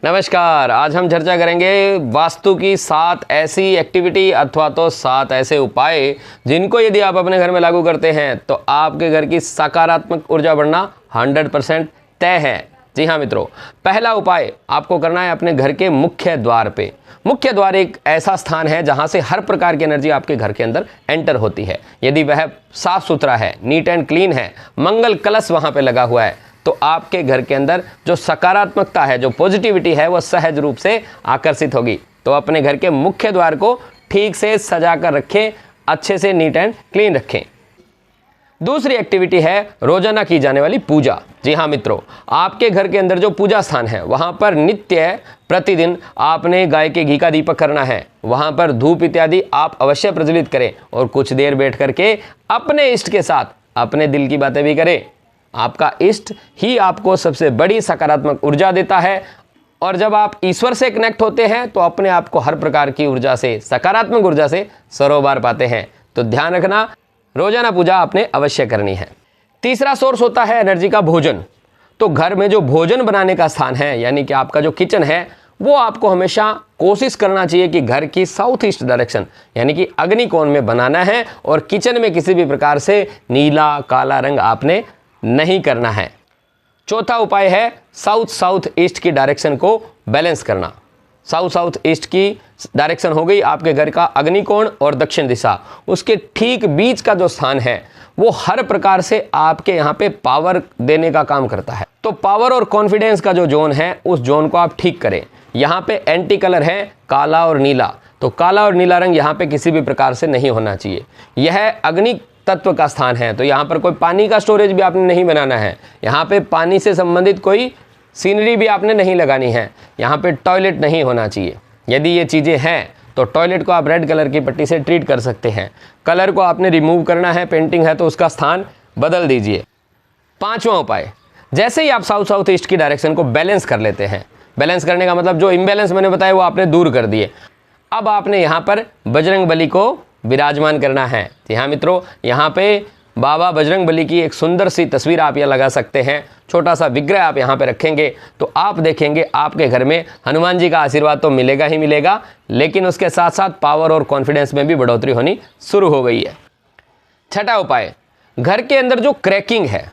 नमस्कार। आज हम चर्चा करेंगे वास्तु की 7 ऐसी एक्टिविटी अथवा तो 7 ऐसे उपाय जिनको यदि आप अपने घर में लागू करते हैं तो आपके घर की सकारात्मक ऊर्जा बढ़ना 100% तय है। जी हाँ मित्रों, पहला उपाय आपको करना है अपने घर के मुख्य द्वार पे। मुख्य द्वार एक ऐसा स्थान है जहां से हर प्रकार की एनर्जी आपके घर के अंदर एंटर होती है। यदि वह साफ सुथरा है, नीट एंड क्लीन है, मंगल कलश वहां पे लगा हुआ है, तो आपके घर के अंदर जो सकारात्मकता है, जो पॉजिटिविटी है, वो सहज रूप से आकर्षित होगी। तो अपने घर के मुख्य द्वार को ठीक से सजा कर रखें, अच्छे से नीट एंड क्लीन रखें। दूसरी एक्टिविटी है रोजाना की जाने वाली पूजा। जी हाँ मित्रों, आपके घर के अंदर जो पूजा स्थान है वहाँ पर नित्य प्रतिदिन आपने गाय के घी का दीपक करना है। वहाँ पर धूप इत्यादि आप अवश्य प्रज्वलित करें और कुछ देर बैठ करके अपने इष्ट के साथ अपने दिल की बातें भी करें। आपका इष्ट ही आपको सबसे बड़ी सकारात्मक ऊर्जा देता है और जब आप ईश्वर से कनेक्ट होते हैं तो अपने आप को हर प्रकार की ऊर्जा से, सकारात्मक ऊर्जा से सरोबार पाते हैं। तो ध्यान रखना, रोजाना पूजा आपने अवश्य करनी है। तीसरा सोर्स होता है एनर्जी का भोजन। तो घर में जो भोजन बनाने का स्थान है, यानी कि आपका जो किचन है, वो आपको हमेशा कोशिश करना चाहिए कि घर की साउथ ईस्ट डायरेक्शन यानी कि अग्नि कोण में बनाना है और किचन में किसी भी प्रकार से नीला काला रंग आपने नहीं करना है। चौथा उपाय है साउथ साउथ ईस्ट की डायरेक्शन को बैलेंस करना। साउथ साउथ ईस्ट की डायरेक्शन हो गई आपके घर का अग्निकोण और दक्षिण दिशा, उसके ठीक बीच का जो स्थान है वो हर प्रकार से आपके यहाँ पे पावर देने का काम करता है। तो पावर और कॉन्फिडेंस का जो जोन है उस जोन को आप ठीक करें। यहाँ पे एंटी कलर है काला और नीला, तो काला और नीला रंग यहाँ पे किसी भी प्रकार से नहीं होना चाहिए। यह अग्नि तत्व का स्थान है, तो यहाँ पर कोई पानी का स्टोरेज भी आपने नहीं बनाना है। यहाँ पे पानी से संबंधित कोई सीनरी भी आपने नहीं लगानी है। यहाँ पे टॉयलेट नहीं होना चाहिए। यदि ये चीज़ें हैं तो टॉयलेट को आप रेड कलर की पट्टी से ट्रीट कर सकते हैं। कलर को आपने रिमूव करना है, पेंटिंग है तो उसका स्थान बदल दीजिए। पांचवा उपाय, जैसे ही आप साउथ साउथ ईस्ट की डायरेक्शन को बैलेंस कर लेते हैं, बैलेंस करने का मतलब जो इम्बैलेंस मैंने बताया वो आपने दूर कर दिए। अब आपने यहाँ पर बजरंग बली को विराजमान करना है। जी हाँ मित्रों, यहाँ पे बाबा बजरंग बली की एक सुंदर सी तस्वीर आप यहाँ लगा सकते हैं। छोटा सा विग्रह आप यहाँ पे रखेंगे तो आप देखेंगे आपके घर में हनुमान जी का आशीर्वाद तो मिलेगा ही मिलेगा, लेकिन उसके साथ साथ पावर और कॉन्फिडेंस में भी बढ़ोतरी होनी शुरू हो गई है। छठा उपाय, घर के अंदर जो क्रैकिंग है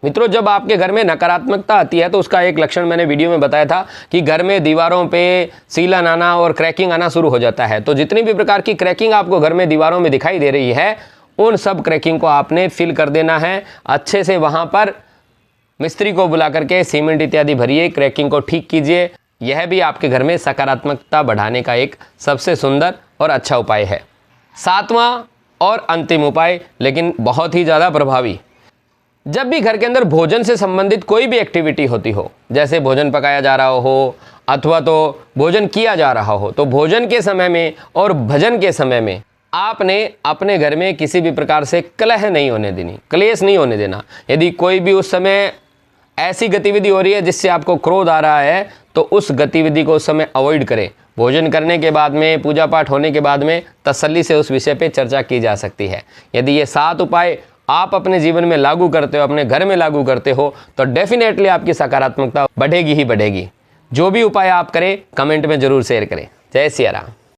मित्रों, जब आपके घर में नकारात्मकता आती है तो उसका एक लक्षण मैंने वीडियो में बताया था कि घर में दीवारों पे सीलन आना और क्रैकिंग आना शुरू हो जाता है। तो जितनी भी प्रकार की क्रैकिंग आपको घर में दीवारों में दिखाई दे रही है, उन सब क्रैकिंग को आपने फिल कर देना है। अच्छे से वहाँ पर मिस्त्री को बुला करके सीमेंट इत्यादि भरिए, क्रैकिंग को ठीक कीजिए। यह भी आपके घर में सकारात्मकता बढ़ाने का एक सबसे सुंदर और अच्छा उपाय है। सातवां और अंतिम उपाय, लेकिन बहुत ही ज़्यादा प्रभावी, जब भी घर के अंदर भोजन से संबंधित कोई भी एक्टिविटी होती हो, जैसे भोजन पकाया जा रहा हो अथवा तो भोजन किया जा रहा हो, तो भोजन के समय में और भजन के समय में आपने अपने घर में किसी भी प्रकार से कलह नहीं होने देनी, क्लेश नहीं होने देना। यदि कोई भी उस समय ऐसी गतिविधि हो रही है जिससे आपको क्रोध आ रहा है तो उस गतिविधि को उस समय अवॉइड करें। भोजन करने के बाद में, पूजा पाठ होने के बाद में तसल्ली से उस विषय पे चर्चा की जा सकती है। यदि ये 7 उपाय आप अपने जीवन में लागू करते हो, अपने घर में लागू करते हो, तो डेफिनेटली आपकी सकारात्मकता बढ़ेगी ही बढ़ेगी। जो भी उपाय आप करें कमेंट में ज़रूर शेयर करें। जय सिया राम।